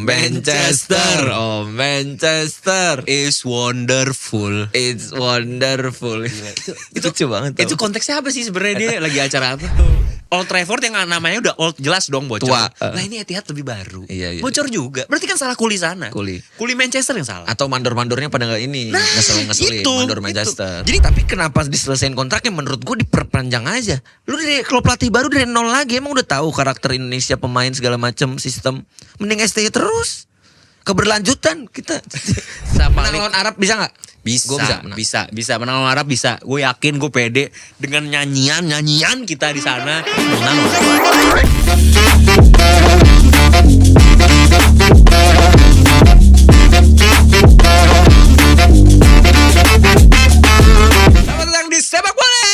Manchester, oh Manchester is wonderful. It's wonderful. Itu lucu banget. Itu konteksnya apa sih sebenarnya, dia lagi acara apa? Old Trafford yang namanya udah old jelas dong bocor. Tua. Nah ini Etihad lebih baru. Iya. Bocor juga. Berarti kan salah kuli sana. Kuli Manchester yang salah. Atau mandor-mandornya pada nggak ini ngeselin mandor Manchester. Jadi tapi kenapa diselesain kontraknya? Menurut gue diperpanjang aja. Lu kalau pelatih baru dari nol lagi, emang udah tahu karakter Indonesia, pemain segala macam sistem. Mending STY terus. Keberlanjutan kita. Menang lawan Arab bisa nggak? Bisa menang lawan Arab bisa. Gue yakin, gue pede dengan nyanyian kita di sana menang. Selamat datang di Sepak Bola.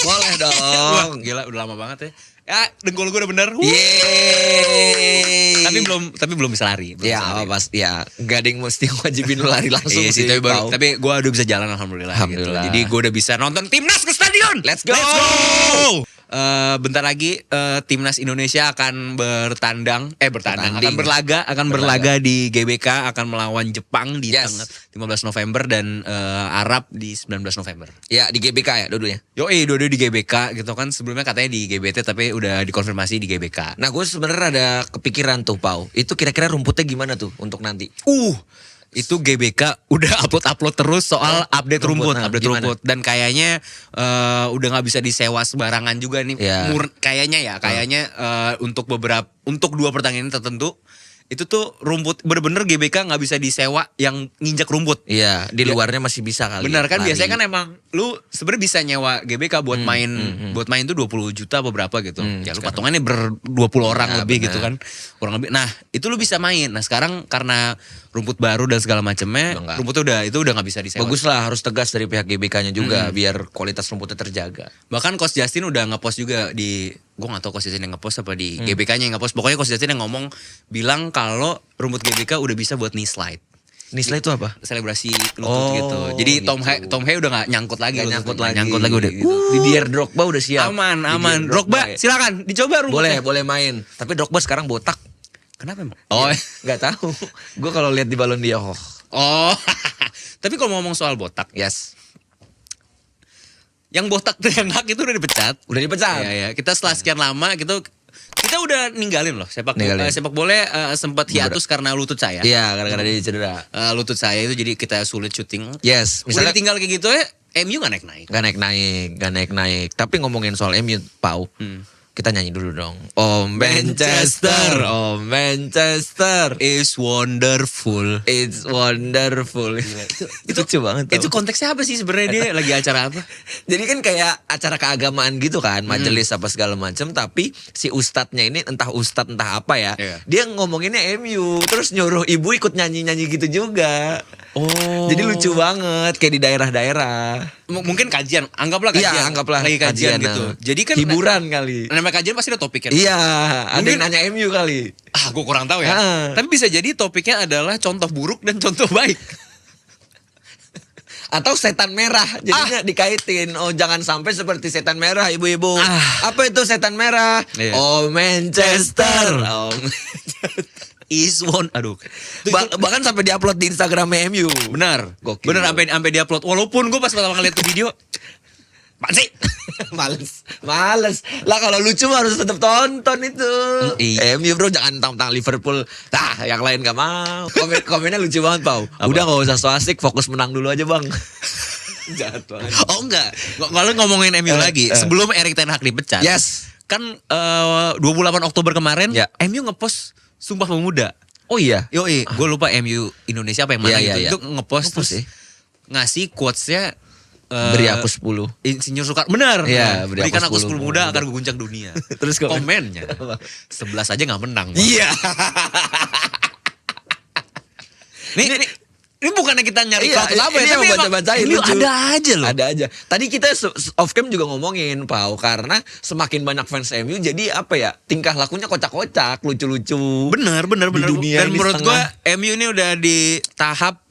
Boleh dong. Gila udah lama banget ya. Ya, dengkul gue udah bener. Yeay. Tapi belum bisa lari. Ya, pasti ya. Gak ada yang mesti wajibin lu lari langsung sih. Tapi gue udah bisa jalan alhamdulillah. Gitu. Jadi gue udah bisa nonton timnas ke stadion. Let's go. Bentar lagi timnas Indonesia akan berlaga di GBK, akan melawan Jepang di tanggal 15 November dan Arab di 19 November. Ya, di GBK ya dua-duanya. Dua-duanya di GBK gitu kan, sebelumnya katanya di GBT tapi udah dikonfirmasi di GBK. Nah, gue sebenarnya ada kepikiran tuh, Pau. Itu kira-kira rumputnya gimana tuh untuk nanti? Itu GBK udah upload terus soal update rumput dan kayaknya udah nggak bisa disewa sembarangan juga nih. Kayaknya untuk 2 pertandingan tertentu itu tuh rumput bener-bener GBK nggak bisa disewa yang nginjak rumput. Iya, di luarnya masih bisa kali. Bener kan, biasanya kan emang lu sebenarnya bisa nyewa GBK buat main tuh 20 juta apa berapa gitu. Ya lu patungannya 20 orang lebih gitu kan. Kurang lebih. Nah, itu lu bisa main. Nah, sekarang karena rumput baru dan segala macamnya, rumputnya udah nggak bisa disewa. Bagus lah, harus tegas dari pihak GBK-nya juga biar kualitas rumputnya terjaga. Bahkan Coach Justin udah ngepost juga di, gue gak tahu Coach Justin yang ngepost apa di GBK-nya yang ngepost. Pokoknya Coach Justin yang bilang kalau rumput GBK udah bisa buat knee slide. Knee slide itu apa? Selebrasi lutut gitu. Jadi gitu. Tom Hay udah gak nyangkut lagi. Nyangkut lagi udah. Didier Drogba udah siap. Aman. Drogba silakan dicoba rumputnya. Boleh main. Tapi Drogba sekarang botak. Kenapa emang? Nggak tahu. Gue kalau lihat di balon dia Tapi kalau ngomong soal botak, yes. Yang botak tuh yang hak itu udah dipecat. Iya. Kita setelah sekian lama gitu, kita udah ninggalin loh sepak bola sempat hiatus karena lutut saya. Iya, gara-gara dia cedera. Lutut saya itu jadi kita sulit syuting. Yes. Misalnya tinggal kayak gitu ya, MU gak naik-naik. Tapi ngomongin soal MU, Pau. Kita nyanyi dulu dong. Oh Manchester is wonderful. It's wonderful. Itu lucu banget. Itu konteksnya apa sih sebenarnya, dia lagi acara apa? Jadi kan kayak acara keagamaan gitu kan, majelis apa segala macam. Tapi si ustadznya ini entah apa ya, dia ngomonginnya MU, terus nyuruh ibu ikut nyanyi gitu juga. Jadi lucu banget kayak di daerah-daerah. Mungkin kajian, anggaplah kajian. Iya, anggaplah lagi kajian gitu. Jadi kan hiburan kali. Namanya kajian pasti ada topiknya. Iya, ada yang nanya MU kali. Gue kurang tahu ya. Tapi bisa jadi topiknya adalah contoh buruk dan contoh baik. Atau setan merah, jadinya dikaitin. Oh, jangan sampai seperti setan merah, ibu-ibu. Apa itu setan merah? Oh Manchester. Bahkan sampai diupload di Instagram MU. Benar sampai diupload. Walaupun gue pas pertama kali lihat tuh video, apaan sih? Males lah, kalau lucu harus tetap tonton itu. MU bro, jangan tentang Liverpool. Yang lain gak mau. Komennya lucu banget, Pau. Udah gak usah so asik, fokus menang dulu aja bang. Jahat banget. Enggak. Kalau ngomongin MU lagi, sebelum Erik ten Hag dipecat, kan 28 Oktober kemarin MU ngepost Sumpah Pemuda. Oh iya? Gue lupa MU Indonesia apa yang mana gitu. Itu ngepost terus ngasih quotes-nya, beri aku 10. Insinyur Soekarno. Benar. Berikan aku 10 muda akan guncang dunia. Terus komennya 11 aja gak menang. Iya. Ini bukannya kita nyari apa ya, tapi baca-bacain lucu. Ada aja loh. Ada aja. Tadi kita off cam juga ngomongin, Pau, karena semakin banyak fans MU jadi apa ya, tingkah lakunya kocak-kocak, lucu-lucu. Bener. Dan menurut gue MU ini udah di tahap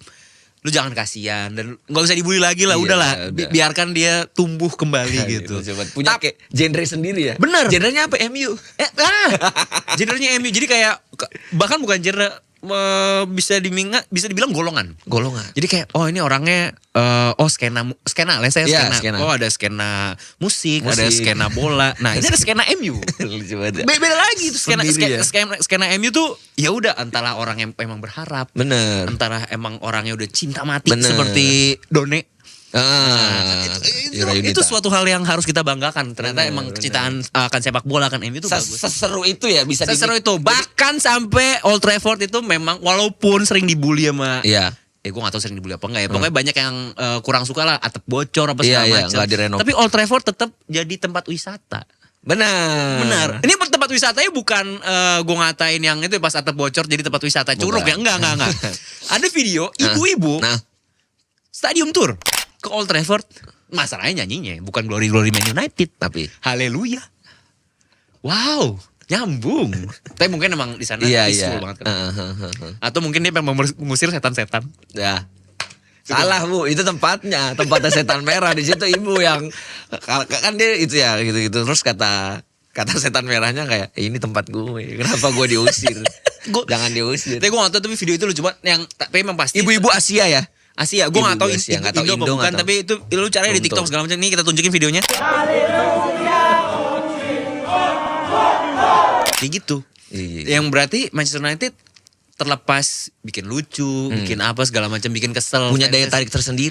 lu jangan kasihan dan nggak usah dibully lagi lah, udahlah. Biarkan dia tumbuh kembali gitu. Punya kayak genre sendiri ya. Bener. Genrenya apa? MU. Genrenya MU. Jadi kayak bahkan bukan genre bisa dibilang golongan. Golongan. Jadi kayak ini orangnya skena, let's say skena. Oh, ada skena musik, ada skena bola. Nah, ini ada skena MU. Beda lagi tuh skena MU tuh ya udah antara orang yang emang berharap. Bener. Antara emang orangnya udah cinta mati seperti Done. Itu suatu hal yang harus kita banggakan. Ternyata emang kecintaan akan sepak bola kan MU itu bagus. Seseru itu ya bisa seseru itu. Bahkan sampai Old Trafford itu memang walaupun sering dibully sama gue gak tahu sering dibully apa enggak ya. Pokoknya banyak yang kurang suka lah, atap bocor apa segala macam. Tapi Old Trafford tetap jadi tempat wisata. Benar. Ini tempat wisatanya bukan gue ngatain yang itu pas atap bocor jadi tempat wisata curug ya. Enggak. Ada video ibu-ibu stadium tour ke Old Trafford, masalahnya nyanyinya bukan Glory Glory Man United tapi Haleluya. Wow, nyambung. Tapi mungkin emang di sana peaceful banget kan. Atau mungkin dia pengen mengusir setan-setan. Ya. Salah Bu, itu tempatnya setan merah di situ ibu yang kan dia itu ya gitu-gitu. Terus kata setan merahnya kayak ini tempat gue, kenapa gue diusir? Jangan diusir. Tapi gue nggak tahu, tapi video itu lucu banget. Tapi emang pasti ibu-ibu Asia ya. Gue gak tahu Indo bukan, tapi itu lu caranya di TikTok segala macam. Nih kita tunjukin videonya. Kayak gitu. Yang berarti Manchester United terlepas bikin lucu, bikin apa segala macam, bikin kesel, punya daya tarik tersendiri.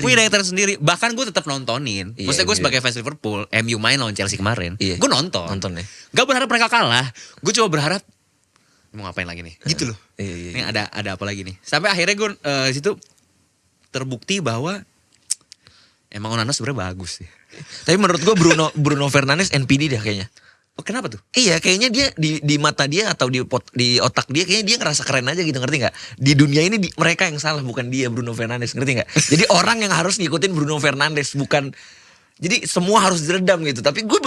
Bahkan gue tetap nontonin. Maksudnya gue sebagai fans Liverpool, MU main lawan Chelsea kemarin, gue nonton ya. Gak berharap mereka kalah. Gue cuma berharap mau ngapain lagi nih, gitu loh. Ini ada apa lagi nih? Sampai akhirnya gue situ terbukti bahwa emang Onana sebenarnya bagus sih. Tapi menurut gue Bruno Fernandes NPD dah kayaknya. Oh, kenapa tuh? Iya, kayaknya dia di mata dia atau di otak dia kayaknya dia ngerasa keren aja gitu, ngerti nggak? Di dunia ini mereka yang salah, bukan dia, Bruno Fernandes, ngerti nggak? Jadi orang yang harus ngikutin Bruno Fernandes, bukan. Jadi semua harus diredam gitu. Tapi gue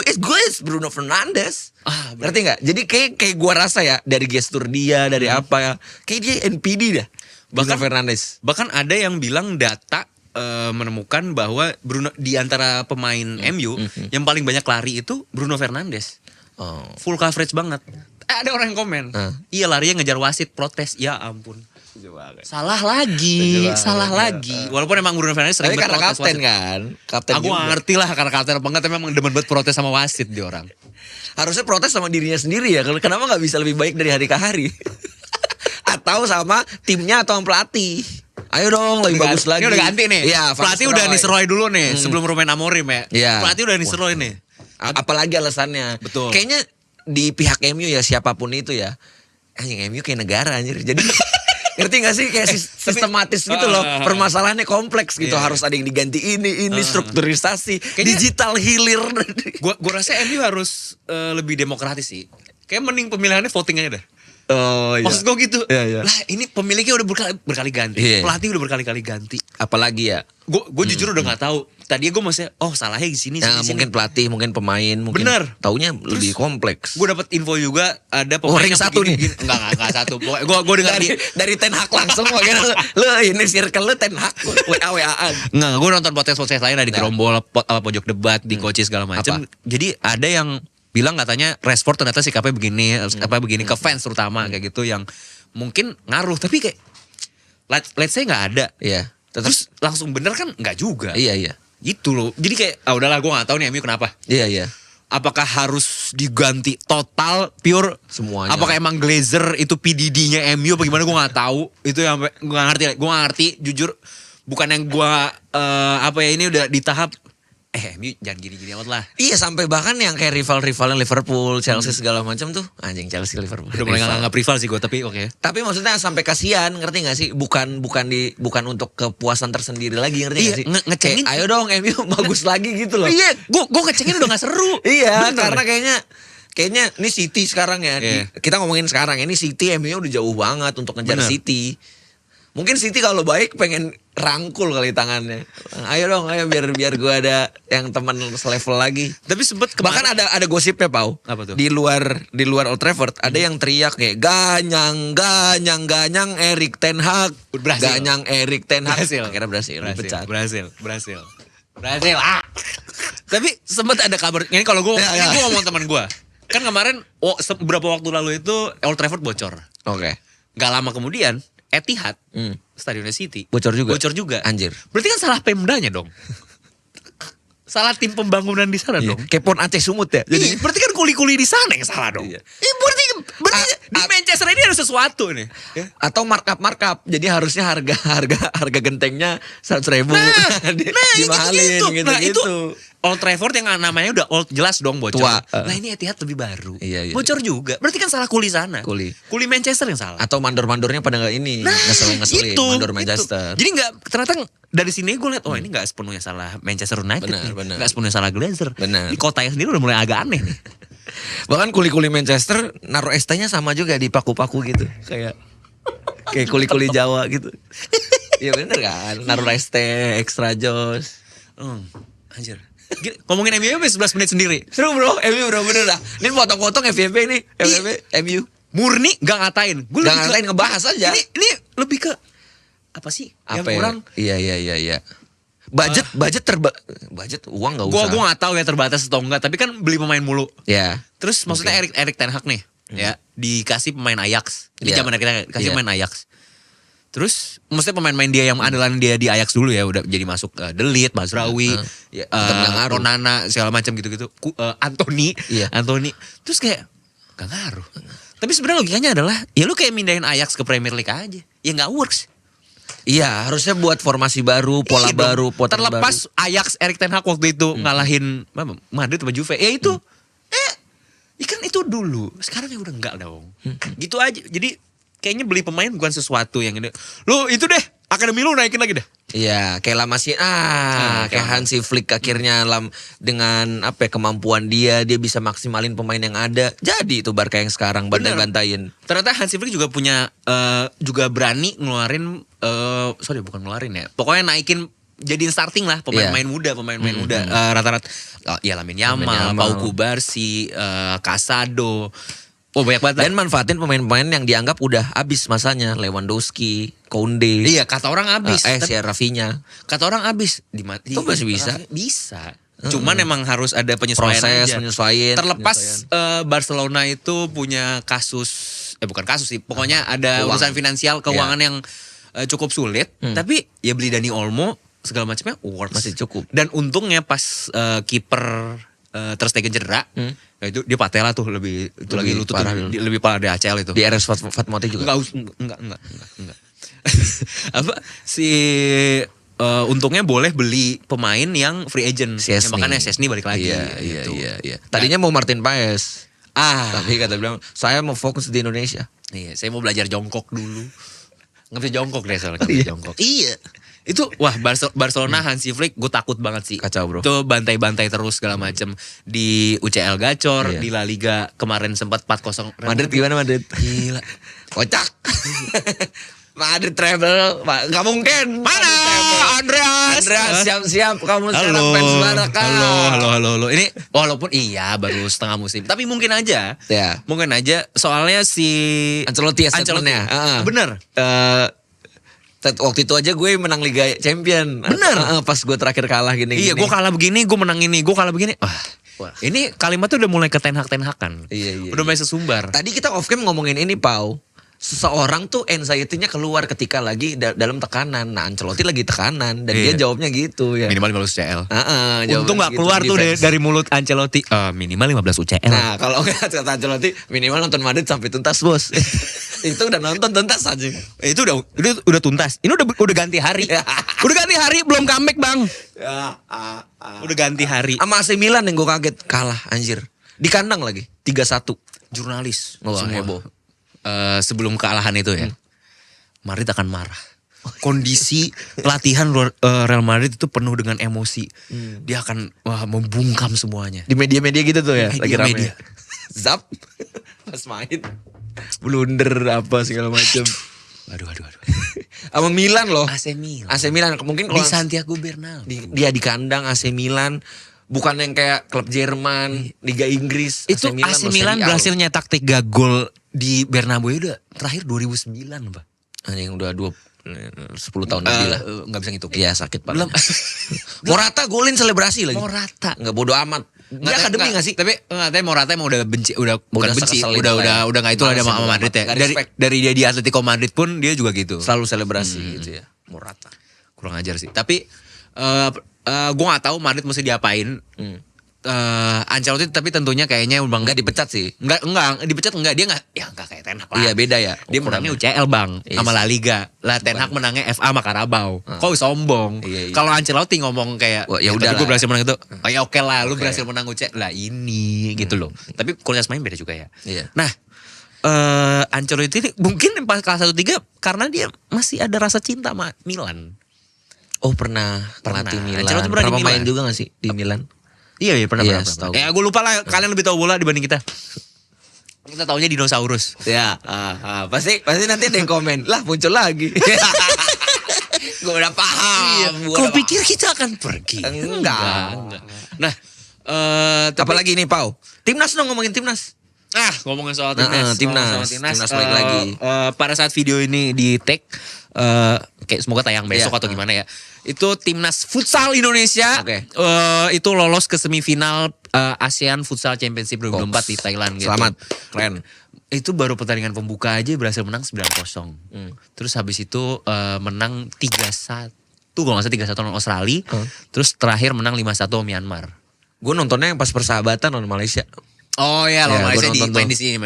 Bruno Fernandes, ngerti nggak? Jadi kayak gue rasa ya dari gestur dia, dari apa ya, kayak dia NPD dah. Bruno Fernandes. Bahkan ada yang bilang data menemukan bahwa Bruno di antara pemain MU yang paling banyak lari itu Bruno Fernandes. Full coverage banget. Ada orang yang komen, iya larinya ngejar wasit, protes. Ya ampun. Salah lagi. Walaupun emang Bruno Fernandes sering karena berprotes kapten wasit. kan. Kapten Aku gak ngerti lah karena kapten apa enggak, tapi memang demen banget protes sama wasit dia orang. Harusnya protes sama dirinya sendiri ya. Kenapa gak bisa lebih baik dari hari ke hari? Atau sama timnya atau sama pelatih. Ayo dong lebih bagus lagi. Ini udah ganti nih. Ya, pelatih udah Nistelrooy dulu nih sebelum Ruben Amorim ya. Pelatih udah Nistelrooy nih. Apalagi alasannya. Betul. Kayaknya di pihak MU ya siapapun itu ya. Anjing MU kayak negara anjir. Jadi ngerti gak sih kayak sistematis gitu loh. Permasalahannya kompleks gitu. Harus ada yang diganti ini strukturisasi, digital hilir. Gua rasa MU harus lebih demokratis sih. Kayak mending pemilihannya voting aja dah. Oh iya. Maksud gue gitu. Iya. Lah ini pemiliknya udah berkali ganti. Pelatih udah berkali-kali ganti. Apalagi ya. Gue jujur udah gak tahu. Tadinya gue masih salahnya di sini. Mungkin pelatih, mungkin pemain, mungkin. Bener. Taunya lebih kompleks. Gue dapet info juga ada pemain ring satu nih. Enggak satu. Gue dengar dari Ten Hag langsung makanya lu ini circle lu Ten Hag WA-WAan. Enggak, gue nonton podcast lain ada di Gerombol, pojok debat, di Coaches segala macam. Jadi ada yang bilang katanya Rashford ternyata sikapnya begini, begini ke fans terutama kayak gitu yang mungkin ngaruh, tapi kayak let's say nggak ada, terus langsung bener kan nggak juga, gitu loh. Jadi kayak udahlah gue nggak tahu nih MU kenapa, apakah harus diganti total pure semuanya? Apakah emang Glazer itu PDD-nya MU apa gimana gue nggak tahu, itu yang gue nggak ngerti jujur, bukan yang gue ini udah di tahap MU jangan gini-gini amat lah. Iya, sampai bahkan yang kayak rival-rivalnya Liverpool, Chelsea segala macam tuh, anjing Chelsea Liverpool. Udah mulai nggak rival sih gue, tapi oke. Tapi maksudnya sampai kasihan, ngerti nggak sih? Bukan untuk kepuasan tersendiri lagi, ngerti nggak sih? Ngecengin. Ayo dong MU bagus lagi gitu loh. Iya, gue ngecengin udah nggak seru. Iya, karena kayaknya ini City sekarang ya. Kita ngomongin sekarang ini City MU udah jauh banget untuk ngejar City. Mungkin City kalau baik pengen rangkul kali tangannya. Ayo dong, biar gue ada yang teman selevel lagi. Tapi sempet bahkan ada gosipnya, Pau. Apa tuh? Di luar Old Trafford ada yang teriak kayak ganyang Erik Ten Hag. Ganyang Erik Ten Hag. Akhirnya berhasil. Berhasil. Tapi sempet ada kabar. Ini kalau gue ngomong teman gue. Kan kemarin beberapa waktu lalu itu Old Trafford bocor. Oke. Gak lama kemudian Etihad, Stadionnya City Bocor juga. Anjir. Berarti kan salah Pemdanya dong. Salah tim pembangunan di sana dong. Kepon Aceh Sumut ya. Jadi berarti kan kuli-kuli di sana yang salah dong. Berarti di Manchester ini ada sesuatu nih. Atau markup. Jadi harusnya harga gentengnya 100.000. Dimahalin gitu. Nah itu Old Trafford yang namanya udah old jelas dong bocor. Tua. Nah ini Etihad lebih baru. Iya. Bocor juga. Berarti kan salah kuli sana. Kuli Manchester yang salah. Atau mandor-mandornya pada nggak ini ngeselin mandor Manchester. Jadi nggak ternyata dari sini gue lihat ini nggak sepenuhnya salah Manchester United nih. Nggak sepenuhnya salah Glazer. Di kotanya sendiri udah mulai agak aneh nih. Bahkan kuli-kuli Manchester naruh ST-nya sama juga di paku-paku gitu. Kayak kuli-kuli Jawa gitu. Iya bener kan? Naruh ST, extra jos. Anjir. Ngomongin MU 11 menit sendiri. Seru bro, MU bro bener dah. Ini potong-potong FVP nih, MU. Murni gak ngatain. Gue gak ngatain, ngebahas aja. Ini lebih ke apa sih? Apa yang kurang? Iya. Budget uang gak usah. Gue gak tahu ya terbatas atau enggak, tapi kan beli pemain mulu. Ya. Terus maksudnya Erik Ten Hag nih, ya dikasih pemain Ajax. Di zaman kita kasih pemain Ajax. Terus maksudnya pemain-pemain dia yang andalan dia di Ajax dulu ya udah jadi masuk De Ligt, Mazraoui, Ronana segala macam gitu-gitu. Anthony. Terus kayak gak ngaruh. Tapi sebenarnya logikanya adalah ya lu kayak mindahin Ajax ke Premier League aja. Ya gak works. Iya, harusnya buat formasi baru, pola baru, potret baru. Terlepas Ajax Erik Ten Hag waktu itu ngalahin Madrid sama Juve. Ya itu kan itu dulu. Sekarang ya udah enggak dong. Gitu aja. Jadi kayaknya beli pemain bukan sesuatu yang ini. Lu itu deh, akademi lu naikin lagi deh. Iya, kayak La Masia, kayak Hansi Flick akhirnya dengan kemampuan dia bisa maksimalin pemain yang ada. Jadi itu Barca yang sekarang bantai-bantain. Ternyata Hansi Flick juga punya juga berani ngeluarin bukan ngeluarin ya. Pokoknya naikin jadiin starting lah pemain-pemain muda, rata-rata Lamine Yamal, Pau Kubarsi, Casado. Oh banyak banget. Dan manfaatin pemain-pemain yang dianggap udah habis masanya. Lewandowski, Koundé. Iya kata orang habis. Rafinha. Kata orang habis. Itu masih bisa. Bisa. Cuman emang harus ada penyesuaian proses aja. Terlepas Barcelona itu punya kasus. Bukan kasus sih. Pokoknya ada urusan finansial keuangan yang cukup sulit. Tapi ya beli Dani Olmo segala macamnya works. Masih cukup. Dan untungnya pas kiper Ter Stegen cedera, nah itu dia patella tuh lebih lutut parah, lebih parah dari ACL itu. Di RS Fatmawati juga. Enggak. Untungnya boleh beli pemain yang free agent. Makanya Szczesny balik lagi. Iya. Tadinya mau Martin Paes. Tapi kata bilang, saya mau fokus di Indonesia. Iya, saya mau belajar jongkok dulu. Nggak bisa jongkok deh soalnya. Jongkok. Iya. Itu Barcelona Hansi Flick gue takut banget sih. Kacau bro. Itu bantai-bantai terus segala macam. Di UCL gacor, di La Liga kemarin sempat 4-0. Madrid gimana Madrid? Gila. Kocak. Madrid treble, nggak mungkin. Mana Andreas siap-siap kamu sekarang fans Barca. Halo. Ini walaupun baru setengah musim, tapi mungkin aja. Ya. Mungkin aja soalnya si Ancelotti statementnya. Bener. Waktu itu aja gue menang Liga Champion. Bener. Pas gue terakhir kalah gini. Iya, gue kalah begini, gue menang ini, gue kalah begini. Wah. Ini kalimatnya udah mulai ke Ten Hag-Ten-Hagan. Iya. Udah mulai sesumbar. Tadi kita off cam ngomongin ini, Pau. Seseorang tuh anxiety-nya keluar ketika lagi dalam tekanan. Nah, Ancelotti lagi tekanan dan dia jawabnya gitu ya. Minimal 15 UCL. Untung gak keluar gitu, tuh dari mulut Ancelotti. Minimal 15 UCL. Nah, kalau enggak kata Ancelotti minimal nonton Madrid sampai tuntas, Bos. Itu udah nonton tuntas aja. Itu udah tuntas. Ini udah ganti hari. Udah ganti hari belum comeback, Bang. Udah ganti hari. Sama AC Milan yang gue kaget kalah anjir. Di kandang lagi 3-1. Jurnalis semua heboh. Sebelum kealahan itu ya, Madrid akan marah. Kondisi latihan Real Madrid itu penuh dengan emosi. Dia akan membungkam semuanya. Di media-media gitu tuh ya, lagi rame. Media. Zap pas main blunder apa segala macam. Aduh. Sama Milan loh. AC Milan mungkin di Santiago Bernabeu. Dia di kandang AC Milan. Bukan yang kayak klub Jerman, Liga Inggris. Itu AC Milan berhasil nyetak 3 gol di Bernabeu udah terakhir 2009, Pak. Yang udah 10 tahun lebih lah. Gak bisa ngitung. Iya sakit banget. Morata golin selebrasi lagi. Morata. Gak bodo amat. Dia akademi nggak sih? Tapi Morata emang udah benci, udah bukan benci, udah nggak itu lah sama Madrid ya. Dari dia di Atletico Madrid pun dia juga gitu. Selalu selebrasi gitu ya. Morata. Kurang ajar sih. Tapi gue nggak tahu Madrid mesti diapain. Ancelotti tapi tentunya kayaknya bang nggak dipecat sih. Enggak dipecat enggak, dia nggak kayak Ten Hag lah. Iya beda ya. Dia menangnya UCL bang sama La Liga. Lah Ten Hag menangnya FA sama Carabao. Kok sombong. Kalau Ancelotti ngomong kayak ya udah gue berhasil menang itu. Oh ya oke lah, lu berhasil menang UCL. Lah ini gitu loh. Tapi kualitas main beda juga ya. Nah, Ancelotti ini mungkin pas kelas 1-3 karena dia masih ada rasa cinta sama Milan. Oh pernah pelatih Milan. Ancelotti pernah main juga gak sih di Milan? Iya pernah. Gue lupa lah, kalian lebih tahu bola dibanding kita. Kita taunya dinosaurus. Ya, pasti nanti ada yang komen. Lah muncul lagi. Gue udah paham. Kau pikir kita akan pergi? Enggak. Nah, apalagi nih Pau. Timnas dong, ngomongin timnas. Ngomongin soal timnas. Timnas balik lagi. Pada saat video ini di take, kayak semoga tayang besok atau gimana ya. Itu timnas futsal Indonesia itu lolos ke semifinal ASEAN Futsal Championship 2024 di Thailand gitu. Selamat, keren. Itu baru pertandingan pembuka aja berhasil menang 9-0. Terus habis itu menang 3-1. Kalau nggak salah 3-1 lawan Australia. Terus terakhir menang 5-1 Myanmar. Gue nontonnya yang pas persahabatan lawan Malaysia. Oh ya, lawan Malaysia main di sini.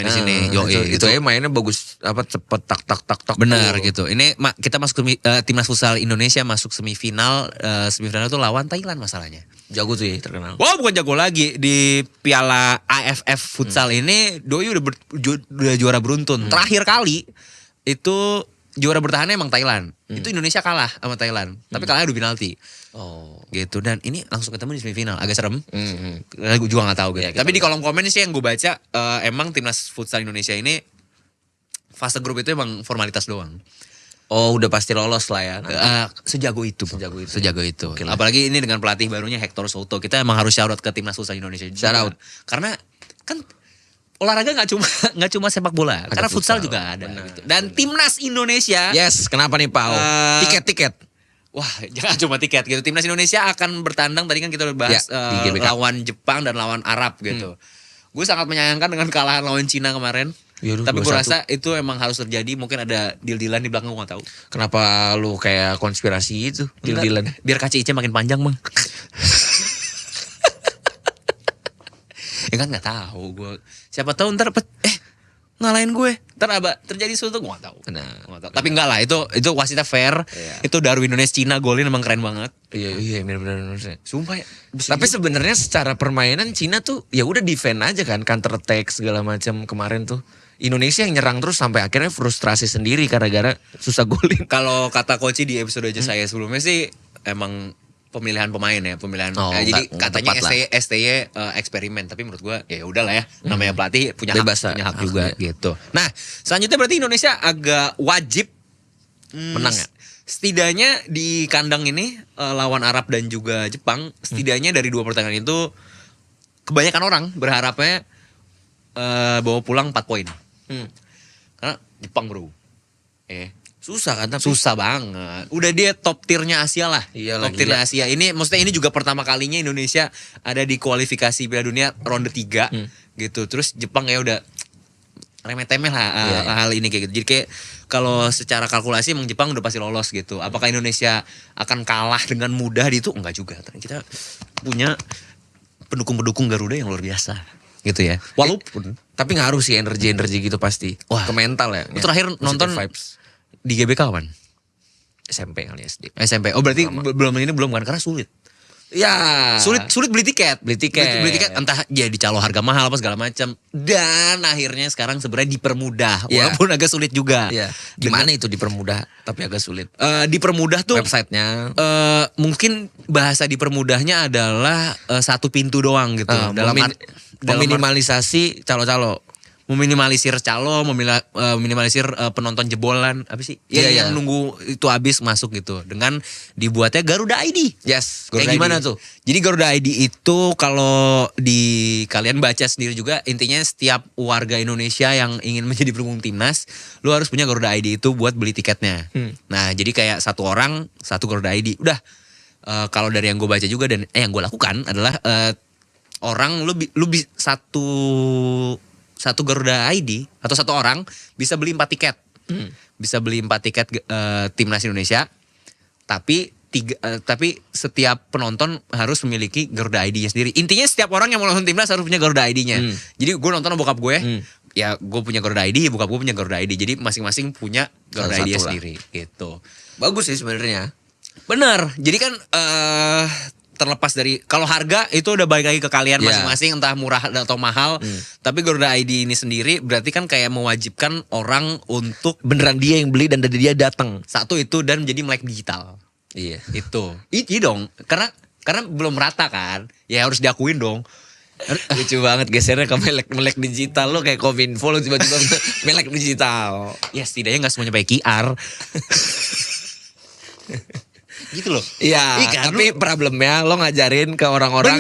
Itu mainnya bagus, cepet tak. Benar gitu. Ini kita masuk timnas futsal Indonesia masuk semifinal. Semifinal itu lawan Thailand masalahnya. Jago tuh ya, terkenal. Wah, bukan jago lagi di Piala AFF futsal ini. Doi udah juara beruntun. Terakhir kali itu juara bertahannya emang Thailand. Itu Indonesia kalah sama Thailand. Tapi kalahnya adu penalti. Gitu. Dan ini langsung ketemu di semifinal. Agak serem. Gue juga gak tahu gitu. Tapi di kolom komen sih yang gue baca, emang timnas futsal Indonesia ini fase grup itu emang formalitas doang. Oh, udah pasti lolos lah ya. Sejago itu. Okay, apalagi ini dengan pelatih barunya Hector Souto. Kita emang harus shout out ke timnas futsal Indonesia. Shout out. Karena kan olahraga nggak cuma sepak bola, karena futsal juga ada. Gitu. Dan timnas Indonesia. Yes, kenapa nih Pau? Tiket. Wah, jangan cuma tiket gitu. Timnas Indonesia akan bertandang, tadi kan kita udah bahas lawan Jepang dan lawan Arab gitu. Gue sangat menyayangkan dengan kalahan lawan Cina kemarin. Tapi gue rasa itu emang harus terjadi. Mungkin ada deal-dealan di belakang, gue gak tahu. Kenapa lu kayak konspirasi itu? Deal-dealan. Biar KCIC makin panjang bang. Ya kan gak tahu gue. Siapa tahu ntar ngalahin gue. Ntar terjadi sesuatu gue gak tahu. Tapi enggak lah, itu wasitnya fair. Itu Darwin Nunes Cina golin emang keren banget. Iya benar-benar. Sumpah ya. Tapi sebenarnya secara permainan Cina tuh ya udah defend aja kan, counter attack segala macam kemarin tuh. Indonesia yang nyerang terus sampai akhirnya frustrasi sendiri gara-gara susah golin. Kalau kata Koci di episode aja saya sebelumnya sih emang pemilihan pemain ya, jadi katanya STY eksperimen, tapi menurut gua ya udahlah ya, namanya pelatih punya hak juga gitu. Nah, selanjutnya berarti Indonesia agak wajib menang ya. Setidaknya di kandang ini lawan Arab dan juga Jepang, setidaknya dari 2 pertandingan itu kebanyakan orang berharapnya bawa pulang 4 poin. Karena Jepang bro. Susah kan, tapi susah banget. Udah dia top tiernya Asia lah. Iyalah, top tiernya Asia. Ini maksudnya ini juga pertama kalinya Indonesia ada di kualifikasi Piala Dunia ronde 3 gitu. Terus Jepang ya udah remeh-temeh lah hal ini kayak gitu. Jadi kayak kalau secara kalkulasi emang Jepang udah pasti lolos gitu. Apakah Indonesia akan kalah dengan mudah di itu? Enggak juga. Kita punya pendukung-pendukung Garuda yang luar biasa. Gitu ya. Walaupun tapi ngaruh sih energi gitu pasti. Wah, ke mental ya. Terakhir nonton vibes di GBK kapan? SMP kali SD. SMP. Oh berarti belum kan, karena sulit. Ya. Sulit beli tiket. Beli tiket entah ya dicalo harga mahal apa segala macam. Dan akhirnya sekarang sebenarnya dipermudah walaupun agak sulit juga. Gimana itu dipermudah tapi agak sulit? Dipermudah tuh websitenya. Mungkin bahasa dipermudahnya adalah 1 pintu doang gitu. Meminimalisasi calo-calo. Meminimalisir calo, meminimalisir penonton jebolan, apa sih? Yang nunggu itu habis masuk gitu. Dengan dibuatnya Garuda ID. Yes. Garuda Kayak gimana ID. tuh? Jadi Garuda ID itu kalau kalian baca sendiri juga, intinya setiap warga Indonesia yang ingin menjadi pendukung timnas, lu harus punya Garuda ID itu buat beli tiketnya. Nah, jadi kayak 1 orang 1 Garuda ID. Udah. Kalau dari yang gue baca juga dan yang gue lakukan adalah orang satu Garuda ID atau satu orang bisa beli 4 tiket. Bisa beli 4 tiket timnas Indonesia. Tapi setiap penonton harus memiliki Garuda ID-nya sendiri. Intinya setiap orang yang mau nonton timnas harus punya Garuda ID-nya. Jadi gue nonton sama bokap gue, ya gue punya Garuda ID, bokap gue punya Garuda ID. Jadi masing-masing punya Garuda ID-nya sendiri gitu. Bagus sih sebenarnya. Bener. Jadi kan terlepas dari kalau harga itu udah balik lagi ke kalian masing-masing, entah murah atau mahal. Tapi Garuda ID ini sendiri berarti kan kayak mewajibkan orang untuk beneran dia yang beli dan dari dia datang. Satu itu dan menjadi melek digital. Iya. Itu. Iya dong. Karena belum rata kan. Ya harus diakuin dong. Lucu banget gesernya ke melek digital. Lo kayak Kominfo lo tiba-tiba melek digital. Ya setidaknya gak semuanya pakai QR. Gitu loh. Iya, tapi problemnya lo ngajarin ke orang-orang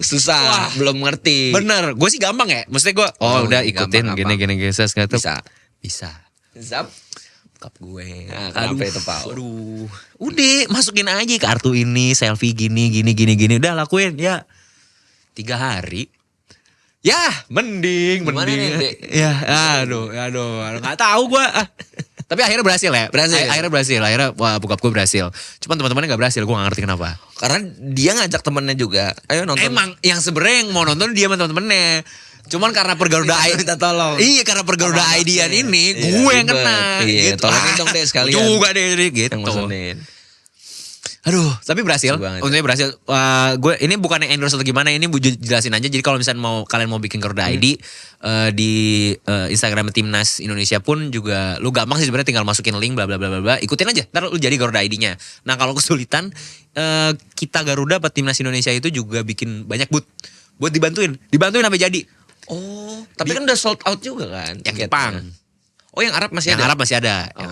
susah. Wah, belum ngerti. Bener. Gue sih gampang ya. Maksudnya gue udah ikutin gini geses gitu. Bisa. Zap. Bokap gue. Nah, kenapa itu Pak? Aduh. Udah masukin aja kartu ini, selfie gini. Udah lakuin ya. 3 hari. Ya, mending. Nih, ya, aduh, nggak tahu gue. Tapi akhirnya berhasil ya. Akhirnya berhasil. Akhirnya bokap gue berhasil. Cuman teman-temannya nggak berhasil. Gue nggak ngerti kenapa. Karena dia ngajak temennya juga. Ayo nonton. Emang yang sebenarnya yang mau nonton dia sama teman-temannya. Cuman karena pergaruda ID minta tolong. Iya, karena pergaruda ID-an ini gue yang kena. Iya, gitu. tolongin dong deh sekalian. Juga deh gitu. Aduh, tapi berhasil. Untungnya berhasil. Gue ini bukan yang endorse atau gimana, ini jelasin aja. Jadi kalau misalnya kalian mau bikin Garuda ID di Instagram Timnas Indonesia pun juga lu gampang sih sebenarnya, tinggal masukin link bla bla bla bla. Ikutin aja. Ntar lu jadi Garuda ID-nya. Nah, kalau kesulitan kita Garuda buat Timnas Indonesia itu juga bikin banyak buat dibantuin sampai jadi. Oh, tapi kan udah sold out juga kan? Yang Jepang. Oh, yang Arab masih ada? Yang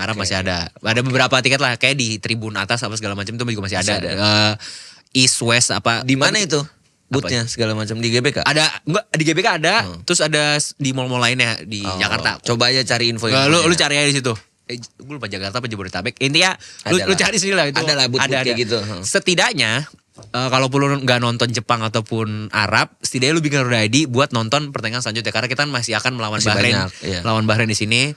Arab masih ada. Ada beberapa tiket lah, kayak di tribun atas apa segala macam itu juga masih ada. East West apa? Di mana itu? Bootnya segala macam di GBK? Ada, enggak di GBK ada. Terus ada di mall-mall lainnya di Jakarta. Coba aja cari info. Lu cari aja di situ. Gue lupa Jakarta apa Jabodetabek. Intinya lu cari sini lah itu. Ada lah boot kayak gitu. Setidaknya kalaupun lu nggak nonton Jepang ataupun Arab, setidaknya lu bikin Garuda ID buat nonton pertandingan selanjutnya, karena kita masih akan melawan Bahrain. Lawan Bahrain di sini,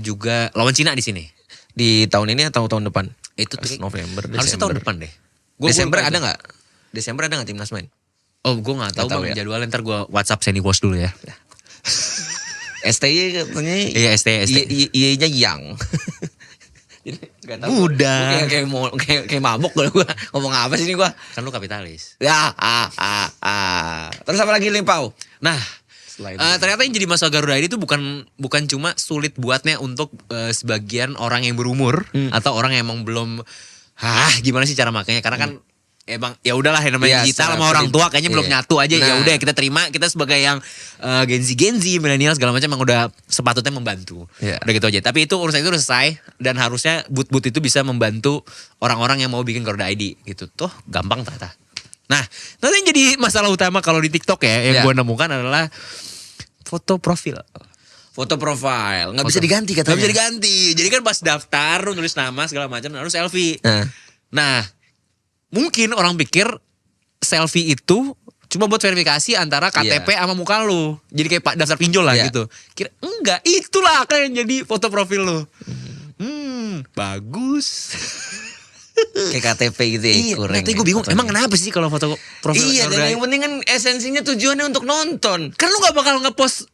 juga lawan Cina di sini. Di tahun ini atau tahun depan? Itu November, Desember. Harusnya tahun depan deh. Desember ada nggak? Desember ada nggak timnas main? Oh, gue nggak tahu bang ya. Jadwalnya, ntar gue WhatsApp Sandy Bos dulu ya. STY katanya. Iya, STY. I-nya yang. Jadi gak tahu. Udah. Kayak mabok gue ngomong apa sih ini gue? Kan lu kapitalis. Ya, Terus apa lagi nih, Pau? Nah, ternyata yang jadi masalah Garuda ID itu bukan cuma sulit buatnya untuk sebagian orang yang berumur atau orang yang emang belum gimana sih cara makanya, karena kan emang ya udahlah, yang namanya digital sama orang tua kayaknya belum nyatu aja. Ya udah, kita terima, kita sebagai yang Gen Z milenial segala macam emang udah sepatutnya membantu. Udah gitu aja. Tapi itu urusan itu udah selesai, dan harusnya boot itu bisa membantu orang-orang yang mau bikin Garuda ID gitu. Tuh gampang ternyata. Nah, nanti yang jadi masalah utama kalau di TikTok ya, yang gue nemukan adalah foto profil. Foto profile nggak bisa diganti katanya. Nggak bisa diganti. Jadi kan pas daftar lu nulis nama segala macam harus selfie. Nah, mungkin orang pikir selfie itu cuma buat verifikasi antara KTP sama muka lu. Jadi kayak daftar pinjol lah gitu. Enggak, itulah kan yang jadi foto profil lu. Bagus. Kayak KTP gitu ya. Iya, nanti gue bingung emang kenapa sih kalau foto profil. Iya, dan yang penting kan esensinya tujuannya untuk nonton. Kan lu gak bakal ngepost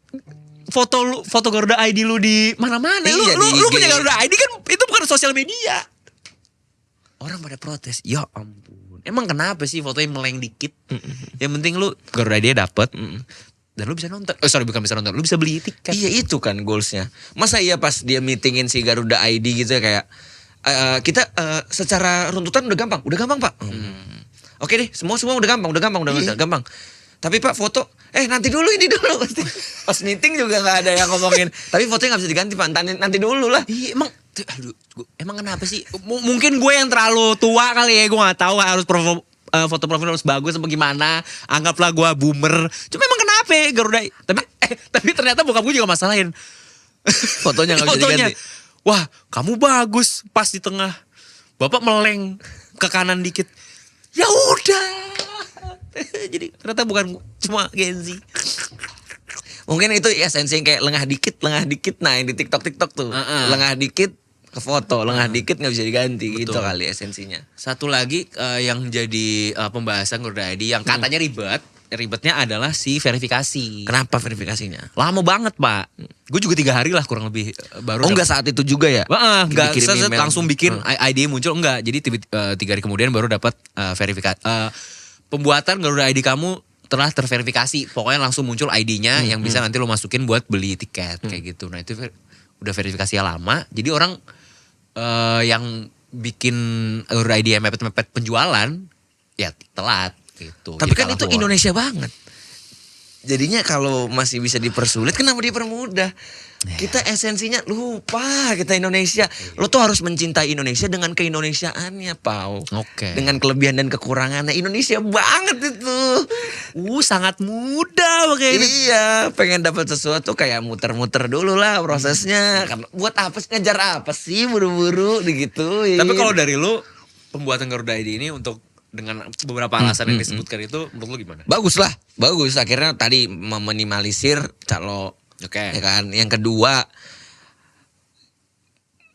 foto Garuda ID lu di mana-mana. Lu punya Garuda ID kan itu bukan sosial media. Orang pada protes. Ya ampun. Emang kenapa sih fotonya meleng dikit? Yang penting lu Garuda ID dapet. Dan lu bisa nonton. Bukan bisa nonton. Lu bisa beli tiket. Iya, itu kan goalsnya. Masa iya pas dia meetingin si Garuda ID gitu ya, kayak kita secara runtutan udah gampang Pak. Oke deh, semua udah gampang. Tapi Pak foto, nanti dulu ini dulu. Pas meeting juga nggak ada yang ngomongin. Tapi fotonya nggak bisa diganti Pak, nanti dulu lah. Iya, emang kenapa sih? Mungkin gue yang terlalu tua kali ya, gue nggak tahu harus foto profil harus bagus apa gimana. Anggaplah gue boomer. Cuma emang kenapa ya Garuda? Tapi ternyata bokap gue juga masalahin. Fotonya nggak bisa diganti. Wah, kamu bagus pas di tengah. Bapak meleng ke kanan dikit. Ya udah. Jadi ternyata bukan cuma Gen Z. Mungkin itu esensi yang kayak lengah dikit. Nah yang di TikTok tuh. Lengah dikit ke foto, lengah dikit nggak bisa diganti. Betul. Gitu kali esensinya. Satu lagi yang jadi pembahasan Garuda ID yang katanya ribetnya adalah si verifikasi. Kenapa verifikasinya? Lama banget Pak. Gue juga 3 hari lah kurang lebih baru. Oh enggak saat itu juga ya? Enggak langsung bikin ID muncul enggak. Jadi 3 hari kemudian baru dapat verifikasi. Pembuatan Garuda ID kamu telah terverifikasi. Pokoknya langsung muncul ID-nya yang bisa nanti lo masukin buat beli tiket kayak gitu. Nah itu udah verifikasinya lama. Jadi orang yang bikin Garuda ID yang mepet-mepet penjualan ya telat gitu. Tapi kan itu Indonesia banget. Jadinya kalau masih bisa dipersulit kenapa dipermudah? Kita esensinya lupa kita Indonesia. Lo tuh harus mencintai Indonesia dengan keindonesiaannya, Pau. Oke. Dengan kelebihan dan kekurangannya Indonesia banget itu. Sangat mudah kayak Iya, pengen dapat sesuatu kayak muter-muter dulu lah prosesnya. Karena buat apa sih ngejar apa sih buru-buru digituin. Tapi kalau dari lu pembuatan Garuda ID ini untuk dengan beberapa alasan yang disebutkan itu menurut lu gimana? Bagus lah, bagus. Akhirnya tadi meminimalisir calo. Oke. Ya kan. Yang kedua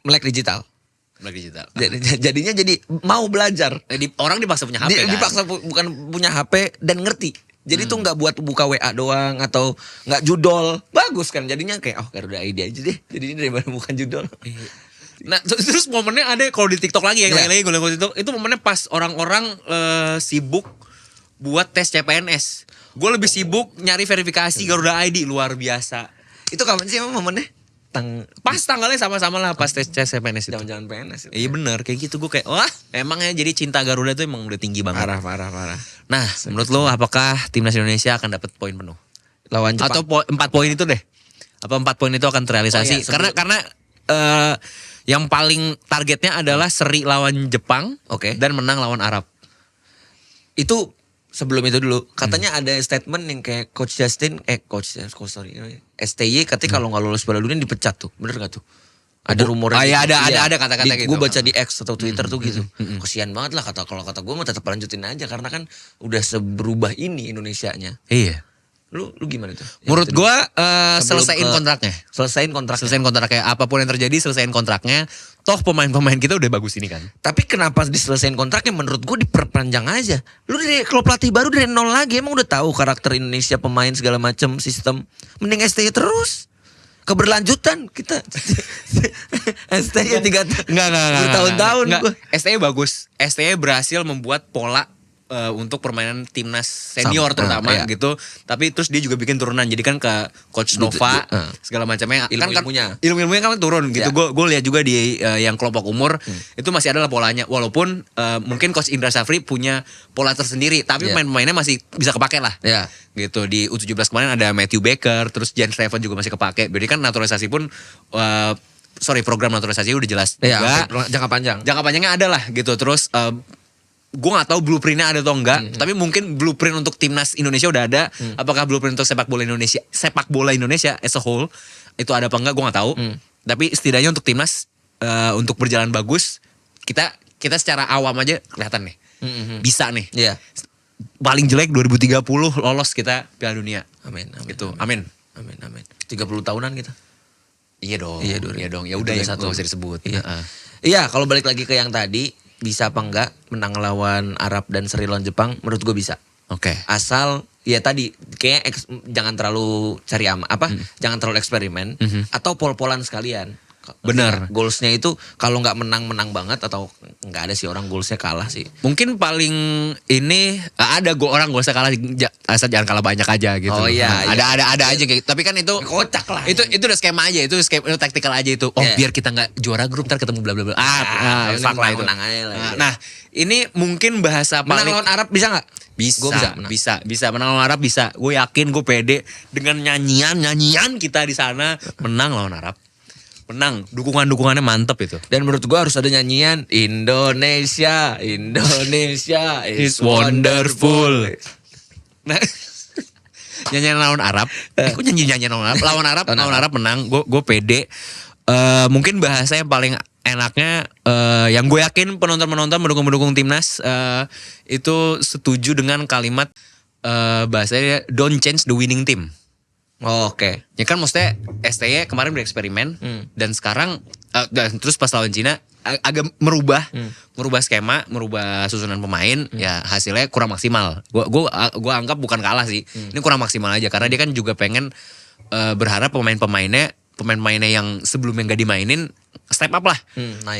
melek digital. Jadinya jadi mau belajar. Orang dipaksa punya HP kan? Dipaksa bukan punya HP dan ngerti. Jadi tuh nggak buat buka WA doang atau nggak judol. Bagus kan jadinya kayak Garuda ID aja deh. Jadinya daripada bukan judol. Nah terus momennya ada kalau di TikTok lagi ya. Lagi gue liat TikTok. Itu momennya pas orang-orang sibuk buat tes CPNS. Gue lebih sibuk nyari verifikasi Garuda ID. Luar biasa. Itu kapan sih emang momennya? Pas tanggalnya sama-sama lah pas tes CPNS itu. Jangan-jangan PNS. Iya benar kayak gitu. Gue kayak wah emangnya jadi cinta Garuda tuh emang udah tinggi banget. Parah. Nah menurut lo apakah timnas Indonesia akan dapat poin penuh? Lawan Jepang. Atau 4 poin itu deh. Apa 4 poin itu akan terrealisasi? Karena yang paling targetnya adalah seri lawan Jepang. Dan menang lawan Arab. Itu sebelum itu dulu katanya ada statement yang kayak Coach Justin STY katanya kalau nggak lolos Piala Dunia dipecat tuh, bener gak tuh? Ada rumornya ada kata-kata gitu. Gue baca di X atau Twitter tuh gitu. Kasian banget lah kalau kata gue mah tetap lanjutin aja karena kan udah seberubah ini Indonesianya. Iya. Lu gimana tuh? Menurut gue selesaiin kontraknya. Selesaiin kontraknya. Apapun yang terjadi selesaiin kontraknya. Toh pemain-pemain kita udah bagus ini kan. Tapi kenapa diselesain kontraknya? Menurut gue diperpanjang aja. Lu kalau pelatih baru dari nol lagi emang udah tahu karakter Indonesia, pemain segala macam sistem. Mending STY terus. Keberlanjutan kita STY 3 bertahun-tahun. STY bagus. STY berhasil membuat pola untuk permainan timnas senior terutama gitu. Tapi terus dia juga bikin turunan. Jadi kan ke Coach Nova segala macamnya ilmu-ilmunya kan turun gitu. Gue lihat juga di yang kelompok umur itu masih adalah polanya. Walaupun mungkin Coach Indra Safri punya pola tersendiri, tapi pemain-pemainnya masih bisa kepake lah. Gitu di U17 kemarin ada Matthew Baker, terus Jan Revan juga masih kepake. Jadi kan naturalisasi pun program naturalisasi udah jelas juga. Jangka panjangnya ada lah gitu. Terus gue gak tahu blueprintnya ada atau enggak, tapi mungkin blueprint untuk timnas Indonesia udah ada. Apakah blueprint untuk sepak bola Indonesia as a whole itu ada apa enggak, gue gak tahu. Tapi setidaknya untuk timnas untuk berjalan bagus, kita secara awam aja kelihatan nih, bisa nih. Paling jelek 2030 lolos kita Piala Dunia. Amin. Gitu. Amin. 30 tahunan kita. Iya dong. Ya udah ya gak usah disebut. Iya, kalau balik lagi ke yang tadi, bisa apa enggak menang lawan Arab dan seri lawan Jepang? Menurut gue bisa. Oke. Asal ya tadi kayak jangan terlalu jangan terlalu eksperimen atau pol-polan sekalian. Benar. Goalsnya itu kalau nggak menang banget atau nggak ada sih orang goalsnya kalah sih. Mungkin paling ini ada orang goalsnya kalah asal jangan kalah banyak aja gitu. Oh iya. Ada aja kayak. Tapi kan itu kocak lah. Itu udah skema aja, itu taktikal aja itu. Biar kita nggak juara grup ntar ketemu bla bla bla. Fak lah itu. Nah ini mungkin bahasa paling. Menang lawan Arab bisa nggak? Bisa menang lawan Arab bisa. Gue yakin, gue pede dengan nyanyian kita di sana menang lawan Arab. Menang, dukungannya mantep itu. Dan menurut gua harus ada nyanyian Indonesia is wonderful. Nah, nyanyian lawan Arab. Aku nyanyian lawan Arab. Lawan Arab menang. Gue pede. Mungkin bahasa yang paling enaknya yang gue yakin penonton-penonton mendukung timnas itu setuju dengan kalimat bahasanya don't change the winning team. Oh, oke. Ya kan maksudnya STY kemarin bereksperimen dan sekarang dan terus pas lawan Cina agak merubah skema, merubah susunan pemain, ya hasilnya kurang maksimal. Gua anggap bukan kalah sih. Ini kurang maksimal aja karena dia kan juga pengen berharap pemainnya yang sebelumnya nggak dimainin step up lah.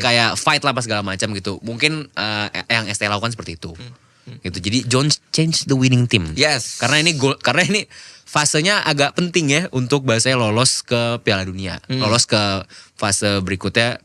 Kayak fight lah pas segala macam gitu. Mungkin yang STY lakukan seperti itu. Gitu. Jadi don't change the winning team. Yes. Karena ini fasenya agak penting ya untuk bahasanya lolos ke Piala Dunia. Lolos ke fase berikutnya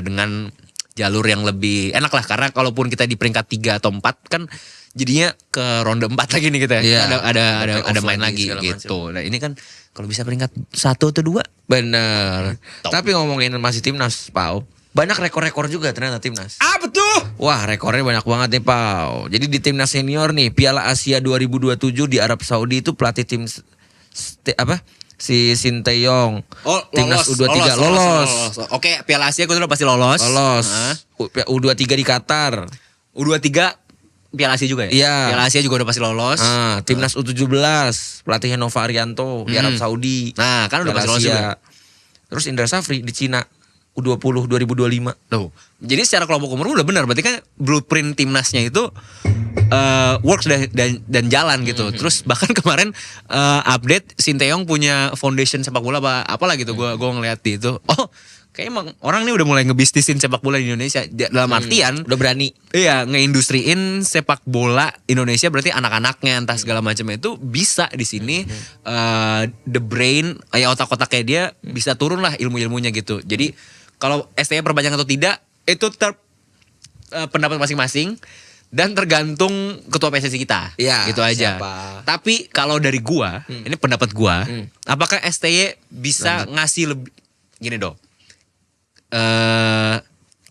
dengan jalur yang lebih enak lah. Karena kalaupun kita di peringkat 3 atau 4 kan jadinya ke ronde 4 lagi nih kita. Yeah. Ada main lagi gitu. Nah ini kan kalau bisa peringkat 1 atau 2. Bener. Tapi ngomongin masih timnas, Pau. Banyak rekor-rekor juga ternyata timnas. Apa tuh? Wah, rekornya banyak banget nih, Pau. Jadi di timnas senior nih, Piala Asia 2027 di Arab Saudi itu pelatih tim si Sinteyong. Oh, timnas U23 lolos. Oke, Piala Asia gue udah pasti lolos. U23 di Qatar. U23 Piala Asia juga ya? Iya. Piala Asia juga udah pasti lolos. Timnas U17 pelatihnya Nova Arianto di Arab Saudi. Nah, kan udah pasti lolos juga. Terus Indra Safri di Cina U20 2025. Tuh. Jadi secara kelompok umur udah benar. Berarti kan blueprint timnasnya itu works dan jalan gitu. Terus bahkan kemarin update Sinteyong punya foundation sepak bola apalah gitu. Gue ngeliat di itu. Oh, kayak emang orang nih udah mulai ngebisnisin sepak bola di Indonesia. Dalam artian udah berani. Iya, ngeindustriin sepak bola Indonesia berarti anak-anaknya entah segala macam itu bisa di sini the brain ya otak-otaknya dia bisa turun lah ilmu-ilmunya gitu. Jadi kalau STY perpanjang atau tidak itu pendapat masing-masing dan tergantung ketua PSSI kita. Ya, gitu aja. siapa? Tapi kalau dari gua, ini pendapat gua, apakah STY bisa ngasih lebih gini dong.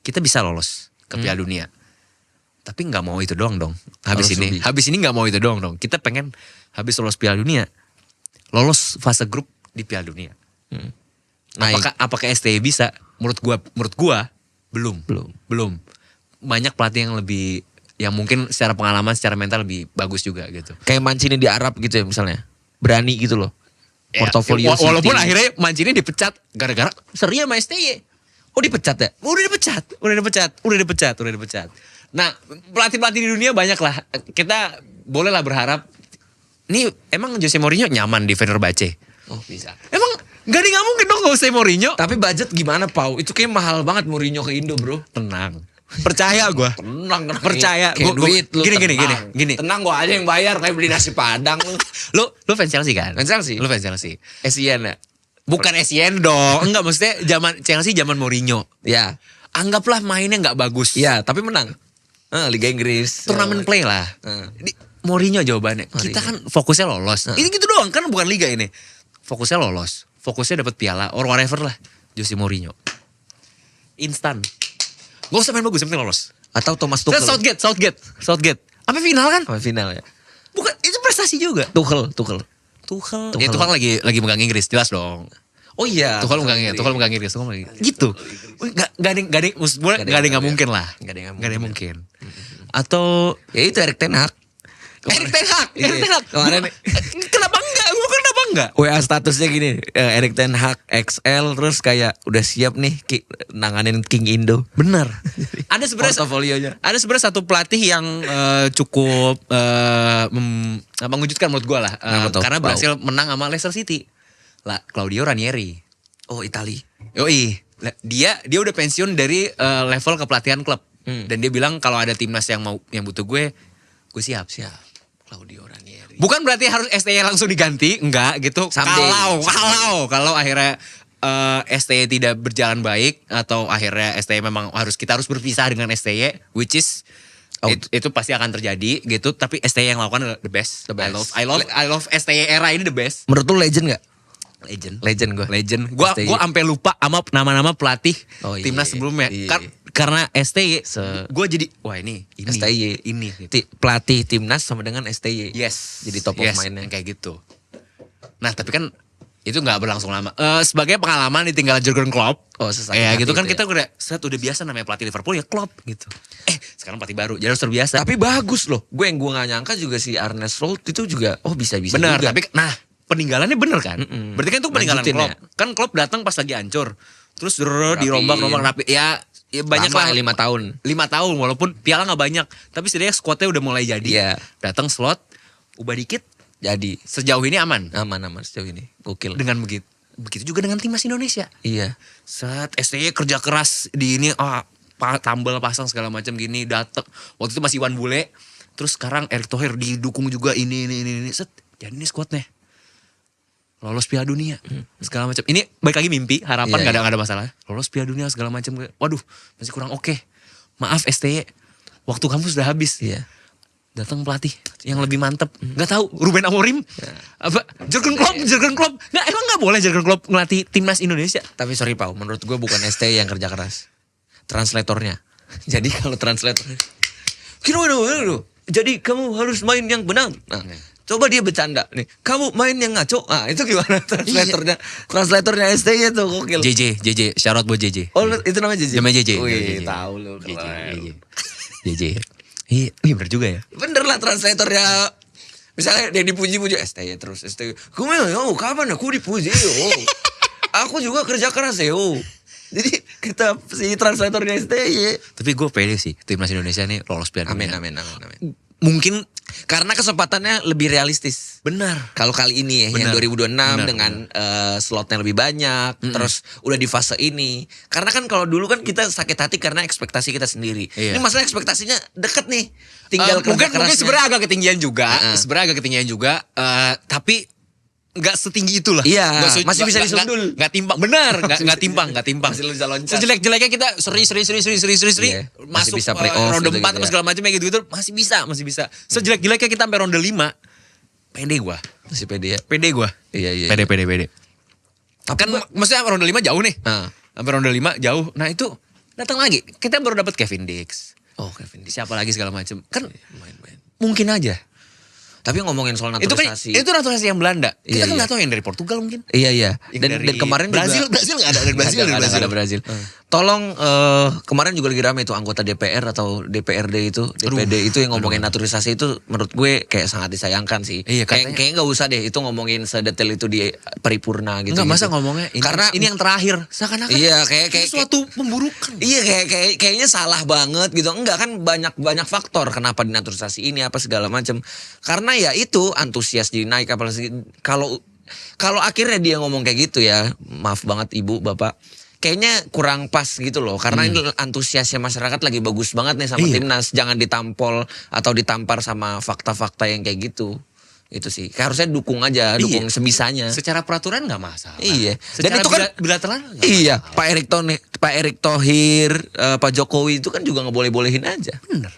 Kita bisa lolos ke Piala Dunia. Tapi nggak mau itu doang dong. Habis ini nggak mau itu doang dong. Kita pengen habis lolos Piala Dunia, lolos fase grup di Piala Dunia. Apakah STY bisa? Menurut gua belum. Banyak pelatih yang mungkin secara pengalaman, secara mental lebih bagus juga gitu. Kayak Mancini di Arab gitu ya misalnya. Berani gitu loh. Portofolio walaupun akhirnya Mancini dipecat gara-gara seri sama STY. Oh dipecat ya? Udah dipecat. Nah, pelatih-pelatih di dunia banyak lah. Kita bolehlah berharap. Nih emang Jose Mourinho nyaman di Fenerbahce? Oh bisa. Emang gak mungkin dong Jose Mourinho. Tapi budget gimana, Pau? Itu kayak mahal banget Mourinho ke Indo, bro. Tenang. Percaya gue. Tenang. Percaya. Duit lu. Gini. Tenang, gue aja yang bayar kayak beli nasi padang lu. Lu fans Chelsea kan? Fans Chelsea? Lu fans Chelsea. Essien ya? Bukan Essien dong. Enggak, maksudnya Chelsea zaman Mourinho. Ya. Anggaplah mainnya gak bagus. Ya, tapi menang. Liga Inggris. Turnamen play lah. Mourinho jawabannya. Mourinho. Kita kan fokusnya lolos. Ini gitu doang kan bukan liga ini. Fokusnya lolos. Fokusnya dapat piala or whatever lah. Jose Mourinho. Instan. Gak usah main bagus, yang penting lolos. Atau Thomas Tuchel. Southgate. Sampai final kan? Sampai final ya. Bukan, itu prestasi juga. Tuchel. Ya Tuchel lagi megang Inggris, jelas dong. Oh iya. Tuchel megang Inggris. Gitu. Gak ada yang gak mungkin lah. Gak ada yang mungkin. Atau ya itu Erik Ten Hag. Kemarin kenapa enggak? WA statusnya gini, Erik Ten Hag XL terus kayak udah siap nih nanganin King Indo. Bener. Ada portofolionya. Ada sebenarnya satu pelatih yang cukup mengejutkan menurut gue lah. Karena berhasil menang sama Leicester City. Lah, Claudio Ranieri. Oh, Itali. Yoi. Dia udah pensiun dari level kepelatihan klub. Dan dia bilang kalau ada timnas yang butuh gue siap. Claudio Ranieri. Bukan berarti harus STY langsung diganti, enggak gitu. Kalau akhirnya STY tidak berjalan baik atau akhirnya STY memang kita harus berpisah dengan STY, which is itu pasti akan terjadi gitu. Tapi STY yang lakukan the best. I love STY era ini the best. Menurut lu legend nggak? Legend gue. Gue sampai lupa sama nama-nama pelatih timnas sebelumnya. Karena STY, gue jadi wah ini STY ini pelatih timnas sama dengan STY. Yes. Jadi top of mind-nya kayak gitu. Nah tapi kan Itu nggak berlangsung lama. Sebagai pengalaman ditinggal Jurgen Klopp. Oh, ya gitu kan ya. kita udah biasa namanya pelatih Liverpool ya Klopp gitu. Sekarang pelatih baru jadi harus terbiasa. Tapi bagus loh. Gue gak nyangka juga si Arne Slot itu juga bisa-bisa bener, juga. tapi peninggalannya bener kan? Berarti kan itu peninggalan Lanjutin Klopp. ya. Kan Klopp datang pas lagi hancur. Terus dirombak-rombak rapi. Ya banyak lah 5 tahun. 5 tahun walaupun piala nggak banyak, tapi setidaknya squadnya udah mulai jadi. Iya. Datang Slot, ubah dikit. Jadi Sejauh ini aman. aman sejauh ini. Gokil. Dengan begitu juga dengan timnas Indonesia. Iya. Saat STY kerja keras di ini tambal pasang segala macam gini datang. Waktu itu masih Iwan Bule. Terus sekarang Erick Thohir didukung juga ini. Set, jadi ini squadnya. Lolos Piala Dunia segala macam. Ini balik lagi mimpi, harapan Iya, gak ada masalah. Lolos Piala Dunia segala macam. Waduh, masih kurang oke. Maaf STY. Waktu kamu sudah habis. Iya. Datang pelatih yang lebih mantep. Gak tahu Ruben Amorim apa Jurgen Klopp. Emang gak boleh Jurgen Klopp ngelatih timnas Indonesia? Tapi sorry Pau, menurut gue bukan ST yang kerja keras. Translatornya. Jadi kalau translator jadi kamu harus main yang benar. Nah, coba dia bercanda nih. Kamu main yang ngaco. Ah, itu gimana translatornya? Translatornya ST itu gokil. JJ, shout out buat JJ. Oh, itu namanya JJ. Namanya JJ. Wih, tahu lu. JJ. Iya, bener juga ya. Bener lah translatornya. Misalnya dia dipuji-puji STY terus STY. Kapan aku dipuji yo. Aku juga kerja keras yo. Jadi kita si translatornya STY. Tapi gue pede sih timnas Indonesia nih lolos Piala Dunia. Amin. Mungkin karena kesempatannya lebih realistis. benar. Kalau kali ini ya yang 2026 dengan slotnya lebih banyak, terus udah di fase ini. Karena kan kalau dulu kan kita sakit hati karena ekspektasi kita sendiri. Iya. Ini masalah ekspektasinya deket nih. Tinggal mungkin kerasnya. sebenarnya agak ketinggian juga. Tapi nggak setinggi itulah. Iya, Nggak masih bisa disundul. Nggak timpang, benar. Nggak timpang. Masih bisa loncat. Sejelek-jeleknya kita seri. Iya, masih Masuk bisa playoff ronde 4 gitu-gitu apa ya. segala macam kayak gitu. Masih bisa. Sejelek-jeleknya kita sampai ronde 5. Pede gua. Masih pede ya. Pede gua. Iya. Pede. Kan maksudnya sampai ronde 5 jauh nih. Nah. Sampai ronde 5 jauh. Nah itu datang lagi. Kita baru dapat Kevin Dix. Oh, Kevin Dix. Siapa lagi segala macam. Kan Main. mungkin aja. Tapi ngomongin soal Itu kan naturalisasi. itu naturalisasi yang Belanda. Kita Iya, kan nggak tahu yang dari Portugal mungkin. Iya. Yang Dan dari kemarin Brazil juga nggak ada. Nggak ada Brazil. Tolong kemarin juga lagi rame itu anggota DPR atau DPRD itu, DPD itu yang ngomongin naturalisasi itu menurut gue kayak sangat disayangkan sih. Iya, Kayaknya nggak usah deh itu ngomongin sedetail itu di paripurna gitu. Enggak masa ngomongnya ini, Karena ini yang terakhir. Seakan-akan iya kayak suatu pemburukan. Iya kayaknya salah banget gitu. Enggak kan banyak faktor kenapa dinaturalisasi ini apa segala macam. Karena ya itu antusias jadi naik apalagi kalau akhirnya dia ngomong kayak gitu ya. Maaf banget Ibu, Bapak. Kayaknya kurang pas gitu loh. Karena ini antusiasnya masyarakat lagi bagus banget nih sama timnas. Jangan ditampol atau ditampar sama fakta-fakta yang kayak gitu. Itu sih. Harusnya dukung aja, dukung sebisanya. Secara peraturan nggak masalah. Iya. Secara Dan itu kan bilateral nggak iya, masalah. Pak Erick Thohir, Pak Jokowi itu kan juga nggak boleh-bolehin aja. Bener.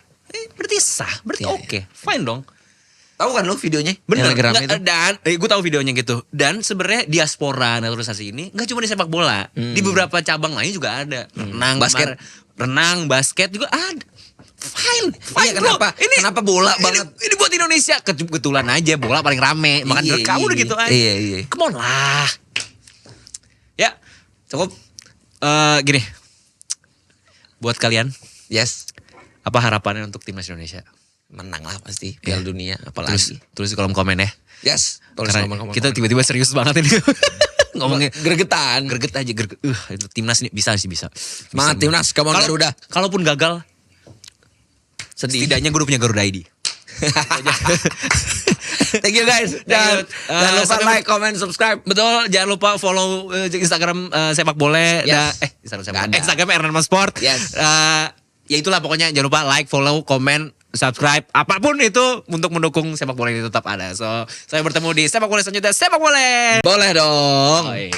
Berarti sah, berarti Iya, oke. Fine dong. Tahu kan lo videonya? Bener. Yang lagi rame itu? Dan gue tahu videonya gitu. Dan sebenarnya diaspora naturalisasi ini nggak cuma di sepak bola, di beberapa cabang lain juga ada. Renang, basket juga ada. Fine Iya, bro. kenapa bola banget? Ini buat Indonesia. Kebetulan aja bola paling rame. Makan kamu udah gitu aja. Iya. Come on lah. Ya, Cukup. Gini. Buat kalian, Yes. apa harapannya untuk timnas Indonesia? Menang lah pasti Piala Dunia apalagi. Tulis di kolom komen ya. Yes. Tulis Karena komen. kita tiba-tiba serius banget ini. Ngomongnya gregetan. greget aja. Itu timnas ini bisa. Semangat timnas, kamu Garuda. Kalaupun gagal, Sedih. setidaknya gue udah punya Garuda ID. Thank you guys. Dan jangan lupa like, comment, subscribe. Betul, jangan lupa follow Instagram sepak bola. Yes. Instagram Hernanman Sport. Yes. Ya itulah pokoknya jangan lupa like, follow, comment, subscribe, apapun itu untuk mendukung sepak bola ini tetap ada. So, saya bertemu di sepak bola selanjutnya. Sepak bola. Boleh dong. Oi.